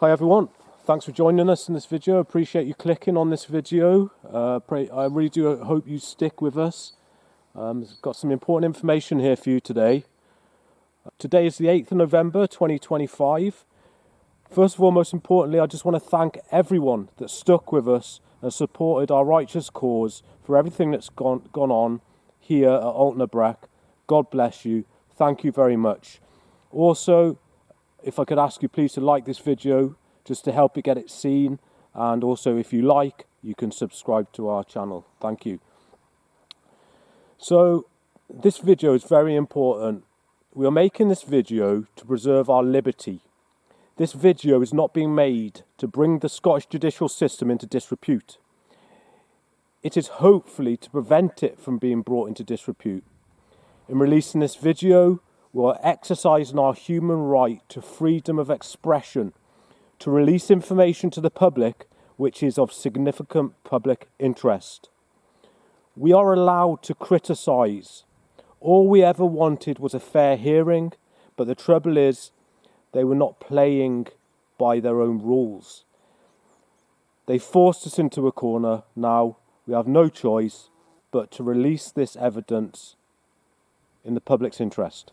Hi everyone, thanks for joining us in this video. Appreciate you clicking on this video. I really do hope you stick with us. I've got some important information here for you today. Today is the 8th of November 2025. First of all, most importantly, I just want to thank everyone that stuck with us and supported our righteous cause for everything that's gone on here at Alton Breck. God bless you. Thank you very much. Also, if I could ask you please to like this video just to help it get it seen, and also if you like, you can subscribe to our channel. Thank you. So this video is very important. We are making this video to preserve our liberty. This video is not being made to bring the Scottish judicial system into disrepute. It is hopefully to prevent it from being brought into disrepute. In releasing this video, we are exercising our human right to freedom of expression, to release information to the public which is of significant public interest. We are allowed to criticise. All we ever wanted was a fair hearing, but the trouble is they were not playing by their own rules. They forced us into a corner. Now we have no choice but to release this evidence in the public's interest.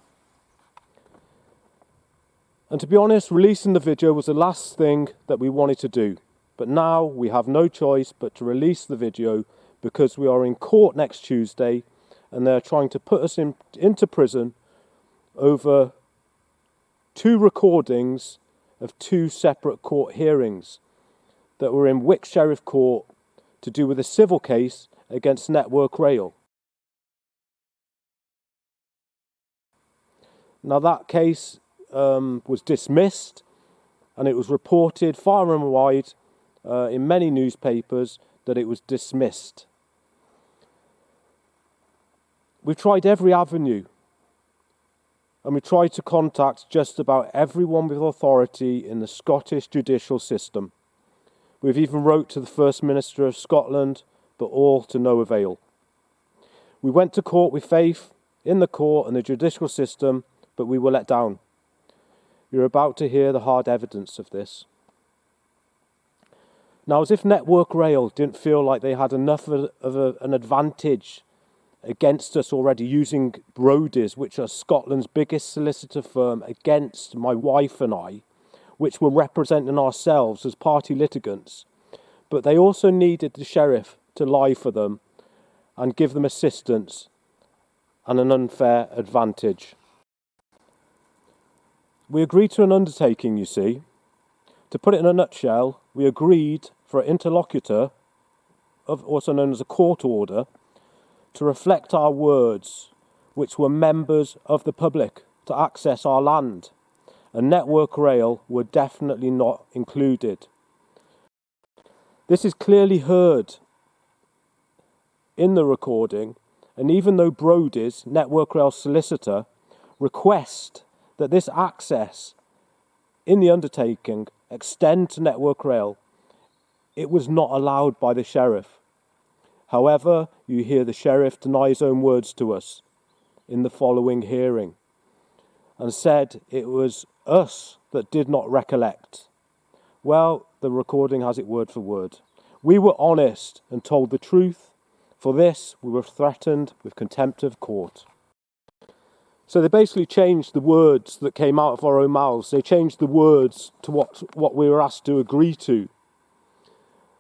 And to be honest, releasing the video was the last thing that we wanted to do. But now we have no choice but to release the video because we are in court next Tuesday and they're trying to put us into prison over two recordings of two separate court hearings that were in Wick Sheriff Court to do with a civil case against Network Rail. Now that case was dismissed, and it was reported far and wide in many newspapers that it was dismissed. We've tried every avenue, and we tried to contact just about everyone with authority in the Scottish judicial system. We've even wrote to the First Minister of Scotland, but all to no avail. We went to court with faith in the court and the judicial system, but we were let down. You're about to hear the hard evidence of this. Now, as if Network Rail didn't feel like they had enough of an advantage against us already using Brodie's, which are Scotland's biggest solicitor firm, against my wife and I, which were representing ourselves as party litigants, but they also needed the sheriff to lie for them and give them assistance and an unfair advantage. We agreed to an undertaking, you see. To put it in a nutshell, we agreed for an interlocutor, also known as a court order, to reflect our words, which were members of the public, to access our land. And Network Rail were definitely not included. This is clearly heard in the recording, and even though Brodie's, Network Rail solicitor, request that this access in the undertaking extend to Network Rail, it was not allowed by the sheriff. However, you hear the sheriff deny his own words to us in the following hearing and said it was us that did not recollect. Well, the recording has it word for word. We were honest and told the truth. For this, we were threatened with contempt of court. So they basically changed the words that came out of our own mouths. They changed the words to what we were asked to agree to.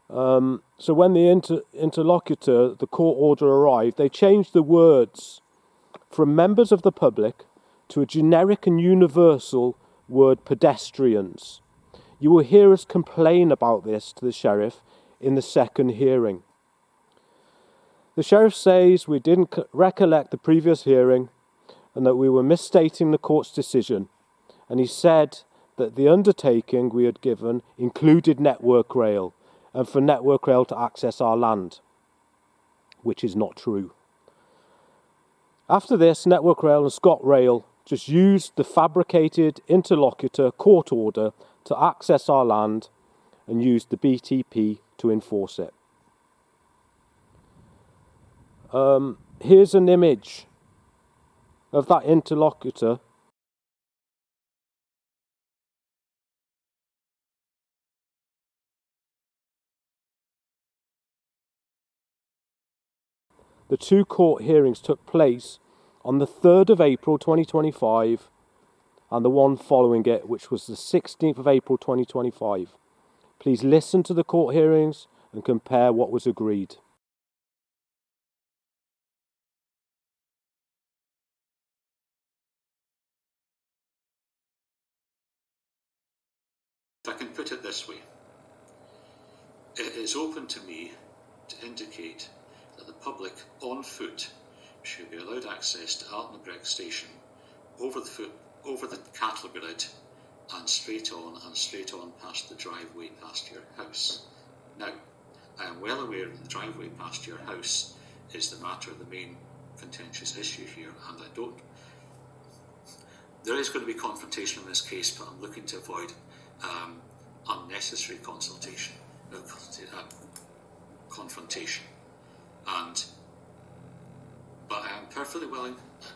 So when the interlocutor, the court order arrived, they changed the words from members of the public to a generic and universal word, pedestrians. You will hear us complain about this to the sheriff in the second hearing. The sheriff says we didn't recollect the previous hearing and that we were misstating the court's decision. And he said that the undertaking we had given included Network Rail and for Network Rail to access our land, which is not true. After this, Network Rail and ScotRail just used the fabricated interlocutor court order to access our land and used the BTP to enforce it. Here's an image of that interlocutor The two court hearings took place on the 3rd of April 2025 and the one following it, which was the 16th of April 2025. Please listen to the court hearings and compare what was agreed. If I can put it this way, it is open to me to indicate that the public on foot should be allowed access to Altenbrecht Station over the cattle grid and straight on past the driveway past your house. Now, I am well aware that the driveway past your house is the main contentious issue here, and there is going to be confrontation in this case, but I'm looking to avoid unnecessary confrontation. But I am perfectly willing to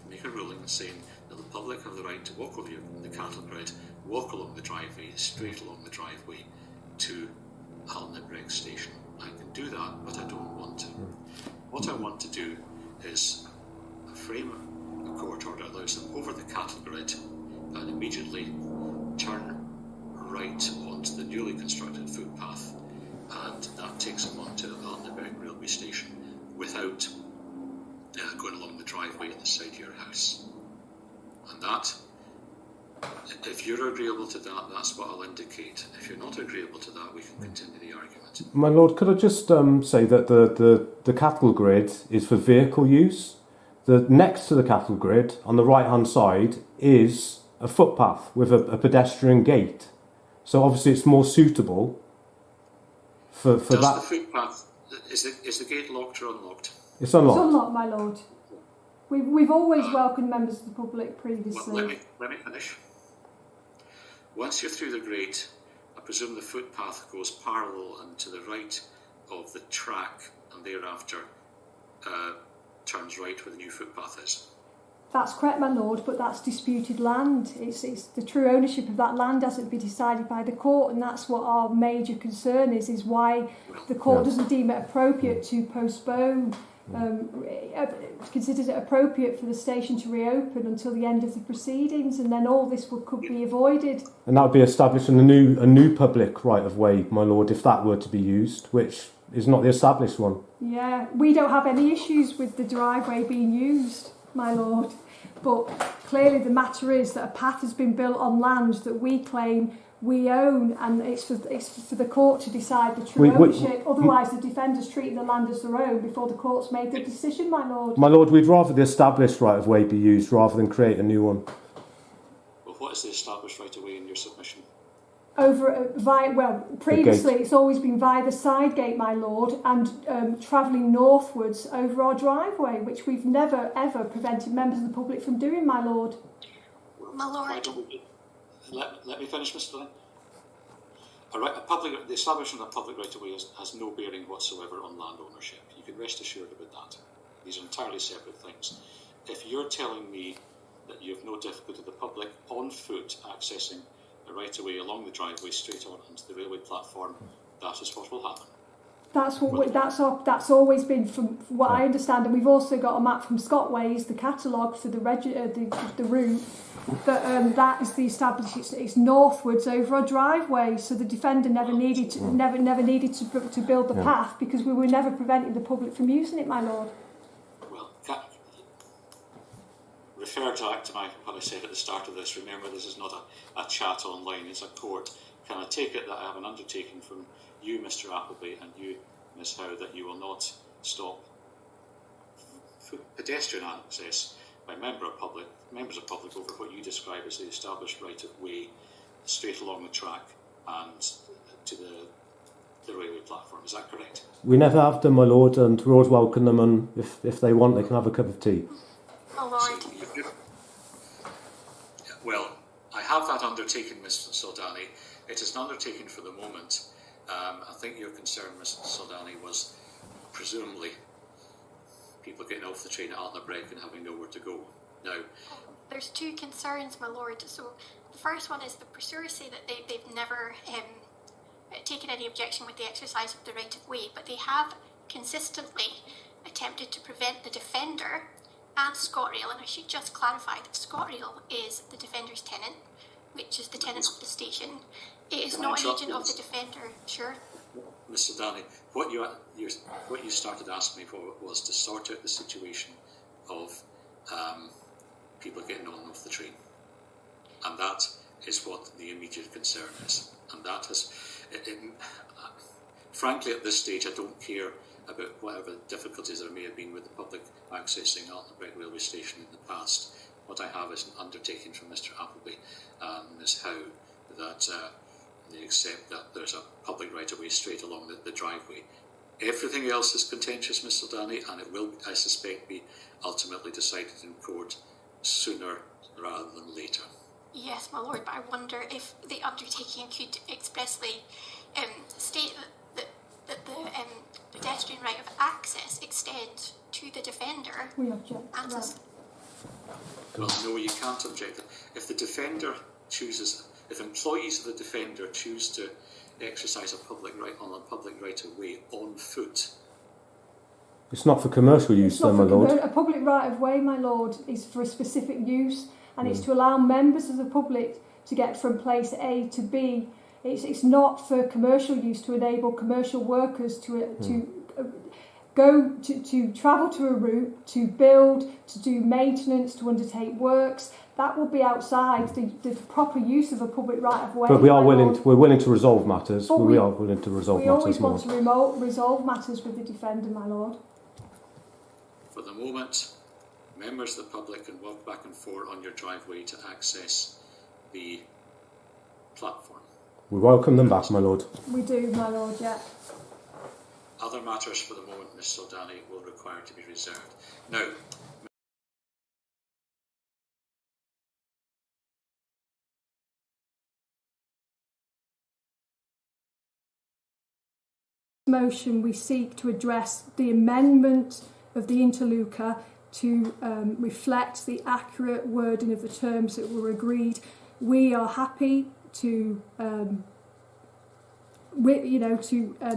make a ruling saying that the public have the right to walk over the cattle grid, walk along the driveway, straight along the driveway to Altenbrecht Station. I can do that, but I don't want to. What I want to do is frame a court order that allows them over the cattle grid and immediately turn right onto the newly constructed footpath, and that takes them onto Altenbrecht railway station without going along the driveway at the side of your house. And that, if you're agreeable to that, that's what I'll indicate. If you're not agreeable to that, we can continue the argument. My lord, could I just say that the cattle grid is for vehicle use? Next to the cattle grid, on the right-hand side, is a footpath with a pedestrian gate. So obviously it's more suitable for that. The footpath, is the gate locked or unlocked? It's unlocked. It's unlocked, my lord. We've always welcomed members of the public previously. Well, let me finish. Once you're through the grate, I presume the footpath goes parallel and to the right of the track, and thereafter turns right where the new footpath is. That's correct, my lord, but that's disputed land. It's the true ownership of that land hasn't been decided by the court, and that's what our major concern is why the court doesn't deem it appropriate to postpone, considers it appropriate for the station to reopen until the end of the proceedings, and then all this could be avoided. And that would be establishing a new public right of way, my lord, if that were to be used, which is not the established one. Yeah, we don't have any issues with the driveway being used, my lord. But clearly the matter is that a path has been built on land that we claim we own, and it's for the court to decide the true ownership. Otherwise, the defenders treating the land as their own before the court's made the decision, my lord. My lord, we'd rather the established right of way be used rather than create a new one. Well, what is the established right of way in your submission? Previously it's always been via the side gate, my lord, and travelling northwards over our driveway, which we've never ever prevented members of the public from doing, my lord. My lord. Let me finish, Mr. Lynn. The establishment of a public right of way has no bearing whatsoever on land ownership. You can rest assured about that. These are entirely separate things. If you're telling me that you have no difficulty with the public on foot accessing a right of way along the driveway straight on onto the railway platform, that is what will happen. That's always been, from what I understand, and we've also got a map from Scotways, the catalogue for the route. That is the established. It's northwards over our driveway, so the defender never needed to build the path because we were never preventing the public from using it, my lord. Well, refer back to what I said at the start of this. Remember, this is not a chat online; it's a court. Can I take it that I have an undertaking from you, Mr. Appleby, and you, Miss Howe, that you will not stop pedestrian access by members of public over what you describe as the established right of way straight along the track and to the railway platform. Is that correct? We never have them, my lord, and we always welcome them, and if they want, they can have a cup of tea. My lord. Well, I have that undertaking, Ms. Soldani. It is an undertaking for the moment. I think your concern, Ms. Soldani, was presumably people getting off the train at Altenbrecht and having nowhere to go. Now, there's two concerns, my lord. So the first one is the pursuers say that they've never taken any objection with the exercise of the right of way, but they have consistently attempted to prevent the Defender and ScotRail, and I should just clarify that ScotRail is the Defender's tenant, which is the tenant of the station. It is not an agent of the Defender. Sure. Mr. Danny, what you started asking me for was to sort out the situation of people getting on and off the train, and that is what the immediate concern is. And that has, frankly, at this stage, I don't care about whatever difficulties there may have been with the public accessing Alton railway station in the past. What I have is an undertaking from Mr. Appleby and Ms. Howe that they accept that there's a public right-of-way straight along the driveway. Everything else is contentious, Mr. Danny, and it will, I suspect, be ultimately decided in court sooner rather than later. Yes, my lord, but I wonder if the undertaking could expressly state that the pedestrian right of access extends to the Defender. We object and to that. Well, no, you can't object. If the Defender chooses, if employees of the Defender choose to exercise a public right on a public right-of-way on foot, It's not for commercial use, It's not then, my for lord. A public right of way, my lord, is for a specific use, and it's to allow members of the public to get from place A to B. It's not for commercial use, to enable commercial workers to travel to a route, to build, to do maintenance, to undertake works. That will be outside the proper use of a public right of way. But we are my willing. lord. We're willing to resolve matters. But We are willing to resolve We matters, always my want lord. to resolve matters with the Defender, my lord. for the moment, members of the public can walk back and forth on your driveway to access the platform. We welcome them back, my lord. We do, my lord, yeah. Other matters for the moment, Ms. Soldani, will require to be reserved. Now, Motion, we seek to address the amendment of the interlocutor to reflect the accurate wording of the terms that were agreed. We are happy to,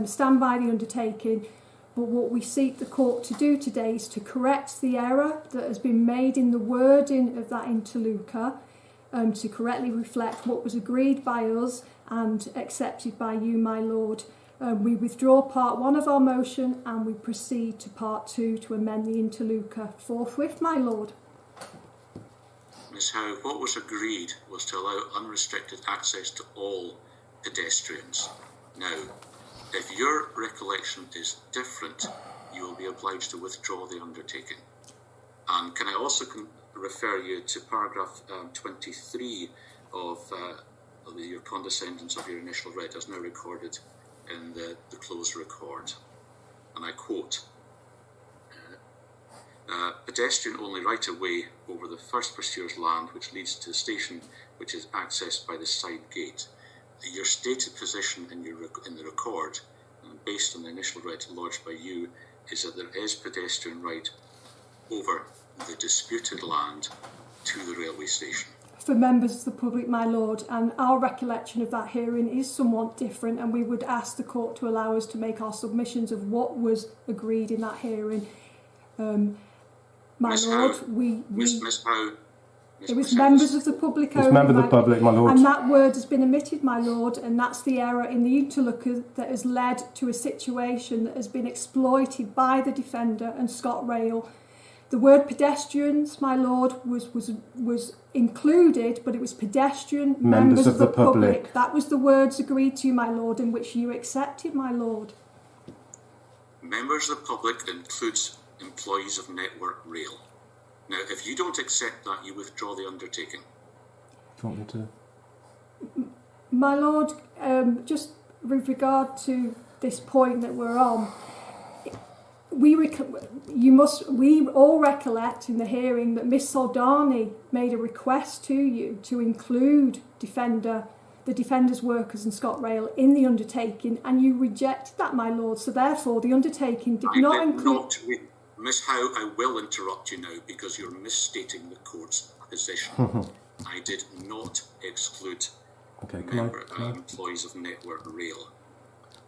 stand by the undertaking, but what we seek the court to do today is to correct the error that has been made in the wording of that interlocutor, to correctly reflect what was agreed by us and accepted by you, my lord. We withdraw part 1 of our motion and we proceed to part 2 to amend the interlocutor forthwith, my lord. Ms. Howe, what was agreed was to allow unrestricted access to all pedestrians. Now, if your recollection is different, you will be obliged to withdraw the undertaking. And can I also refer you to paragraph 23 of your condescendence of your initial read as now recorded in the closed record, and I quote, pedestrian only right of way over the first pursuer's land which leads to the station which is accessed by the side gate. Your stated position in the record, and based on the initial read lodged by you, is that there is pedestrian right over the disputed land to the railway station. For members of the public, my lord, and our recollection of that hearing is somewhat different, and we would ask the court to allow us to make our submissions of what was agreed in that hearing. My Ms. lord, Howe, we Ms. Howe, it was members of the public It's only, member of the public, my lord. and that word has been omitted, my lord, and that's the error in the interlocutor that has led to a situation that has been exploited by the Defender and ScotRail. The word pedestrians, my lord, was included, but it was pedestrian members of the public. That was the words agreed to, my lord, in which you accepted, my lord. Members of the public includes employees of Network Rail. Now, if you don't accept that, you withdraw the undertaking. Do you want me to? My lord, just with regard to this point that we're on, we all recollect in the hearing that Miss Soldani made a request to you to include the Defender's workers and ScotRail in the undertaking, and you rejected that, my lord. So therefore, the undertaking did not include. Miss Howe, I will interrupt you now because you're misstating the court's position. I did not exclude employees of Network Rail.